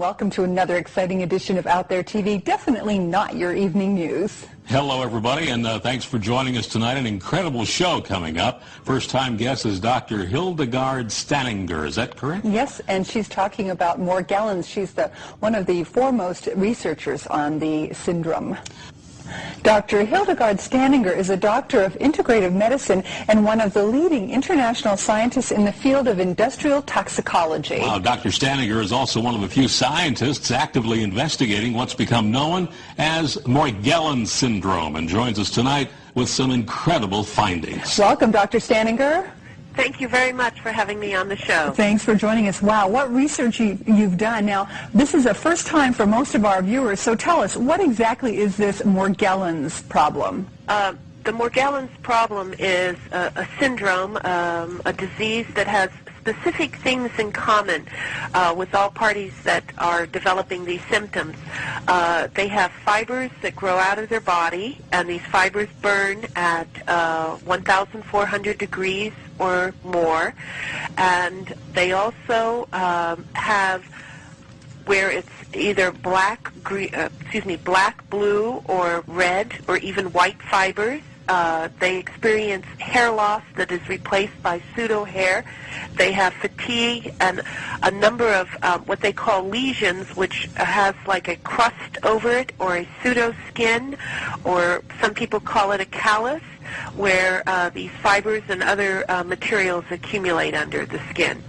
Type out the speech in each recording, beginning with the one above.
welcome to another exciting edition of Out There TV. Definitely not your evening news. Hello, everybody, and thanks for joining us tonight. An incredible show coming up. First-time guest is Dr. Hildegarde Staninger. Is that correct? Yes, and she's talking about Morgellons. She's one of the foremost researchers on the syndrome. Dr. Hildegarde Staninger is a doctor of integrative medicine and one of the leading international scientists in the field of industrial toxicology. Wow, Dr. Staninger is also one of a few scientists actively investigating what's become known as Morgellons syndrome, and joins us tonight with some incredible findings. Welcome, Dr. Staninger. Thank you very much for having me on the show. Thanks for joining us. Wow, what research you've done. Now, this is a first time for most of our viewers, so tell us, what exactly is this Morgellons problem? The Morgellons problem is a syndrome, a disease that has specific things in common with all parties that are developing these symptoms. They have fibers that grow out of their body, and these fibers burn at 1,400 degrees or more, and they also have where it's either black, blue, or red, or even white fibers. They experience hair loss that is replaced by pseudo-hair. They have fatigue and a number of what they call lesions, which has like a crust over it, or a pseudo-skin, or some people call it a callus, where these fibers and other materials accumulate under the skin.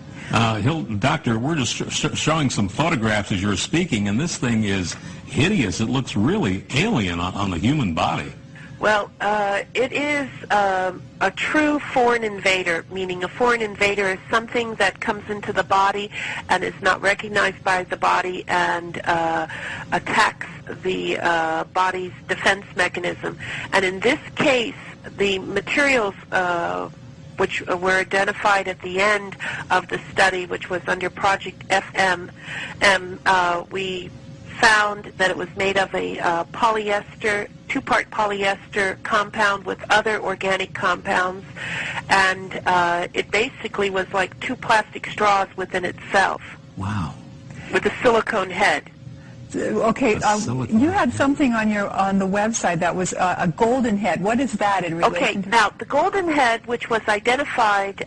Doctor, we're just showing some photographs as you're speaking, and this thing is hideous. It looks really alien on the human body. Well, it is a true foreign invader, meaning a foreign invader is something that comes into the body and is not recognized by the body and attacks the body's defense mechanism. And in this case, the materials which were identified at the end of the study, which was under Project FM, we found that it was made of a polyester, two-part polyester compound with other organic compounds, and it basically was like two plastic straws within itself. Wow. With a silicone head. Okay, you had something on the website that was a golden head. What is that in relation to? Now, the golden head, which was identified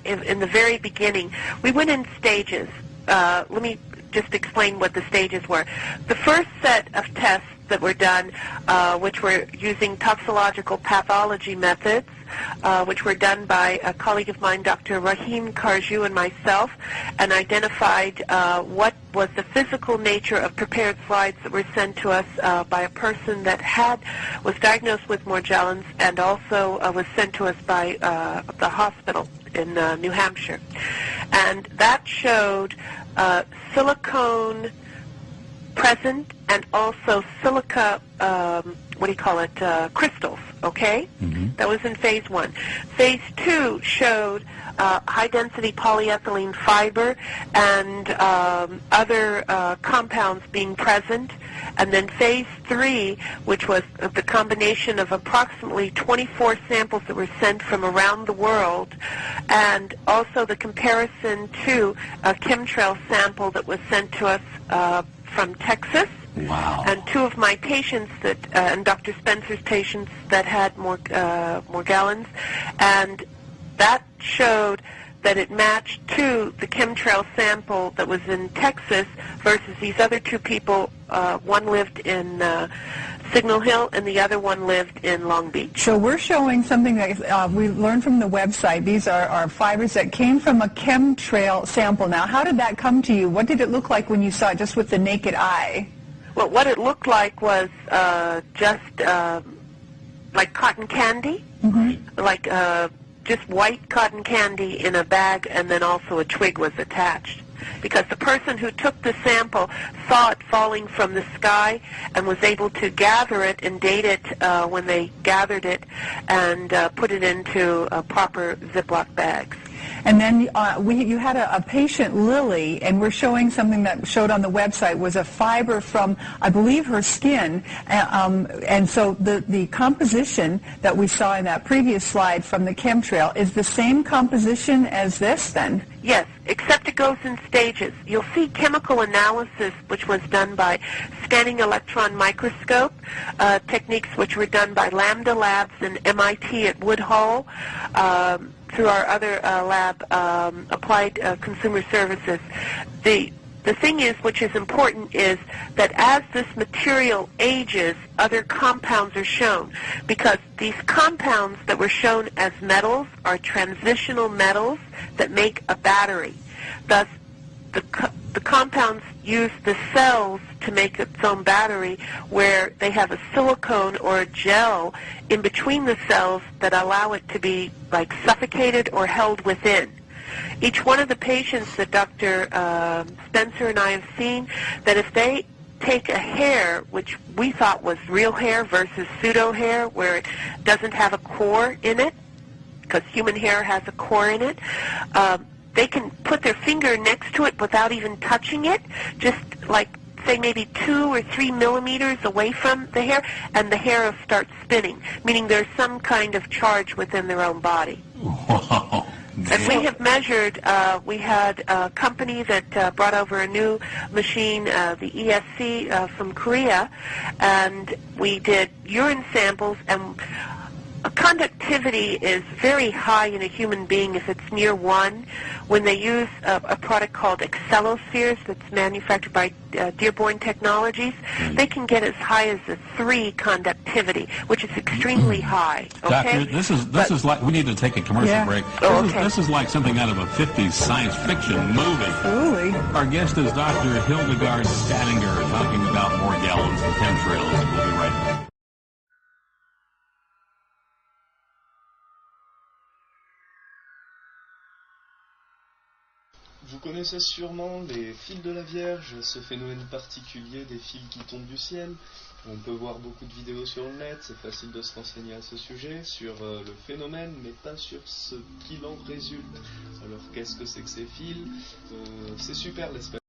in the very beginning, we went in stages. Let me just explain what the stages were. The first set of tests that were done, which were using toxicological pathology methods, which were done by a colleague of mine, Dr. Rahim Karju, and myself, and identified what was the physical nature of prepared slides that were sent to us by a person that was diagnosed with Morgellons, and also was sent to us by the hospital in New Hampshire. And that showed silicone present and also silica, crystals, okay? Mm-hmm. That was in phase 1. Phase 2 showed high-density polyethylene fiber and other compounds being present. And then phase 3, which was the combination of approximately 24 samples that were sent from around the world, and also the comparison to a chemtrail sample that was sent to us from Texas. Wow. And two of my patients and Dr. Spencer's patients that had Morgellons, and that showed that it matched to the chemtrail sample that was in Texas versus these other two people. One lived in Signal Hill and the other one lived in Long Beach. So we're showing something that we learned from the website. These are fibers that came from a chemtrail sample. Now, how did that come to you? What did it look like when you saw it just with the naked eye? Well, what it looked like was just like cotton candy, mm-hmm. like just white cotton candy in a bag, and then also a twig was attached. Because the person who took the sample saw it falling from the sky and was able to gather it and date it when they gathered it and put it into proper Ziploc bags. And then you had a patient, Lily, and we're showing something that showed on the website was a fiber from, I believe, her skin. And so the composition that we saw in that previous slide from the chemtrail is the same composition as this then? Yes, except it goes in stages. You'll see chemical analysis, which was done by scanning electron microscope, techniques which were done by Lambda Labs and MIT at Woodhull, through our other lab, Applied Consumer Services. The thing is, which is important, is that as this material ages, other compounds are shown, because these compounds that were shown as metals are transitional metals that make a battery. Thus, the compounds use the cells to make its own battery, where they have a silicone or a gel in between the cells that allow it to be like suffocated or held within. Each one of the patients that Dr. Spencer and I have seen, that if they take a hair, which we thought was real hair versus pseudo hair, where it doesn't have a core in it, because human hair has a core in it, they can put their finger next to it without even touching it, just like, say, maybe 2 or 3 millimeters away from the hair, and the hair will start spinning, meaning there's some kind of charge within their own body. Wow. And we have measured, we had a company that brought over a new machine, the ESC from Korea, and we did urine samples, and conductivity is very high in a human being if it's near 1. When they use a product called Excelospheres that's manufactured by Dearborn Technologies, they can get as high as a 3 conductivity, which is extremely high. Okay? Doctor, this is like, we need to take a commercial break. This is like something out of a 50s science fiction movie. Absolutely. Our guest is Dr. Hildegarde Staninger, talking about Morgellons and chemtrails. We'll be right back. Vous connaissez sûrement les fils de la Vierge, ce phénomène particulier des fils qui tombent du ciel. On peut voir beaucoup de vidéos sur le net, c'est facile de se renseigner à ce sujet, sur le phénomène, mais pas sur ce qu'il en résulte. Alors qu'est-ce que c'est que ces fils? C'est super l'espèce.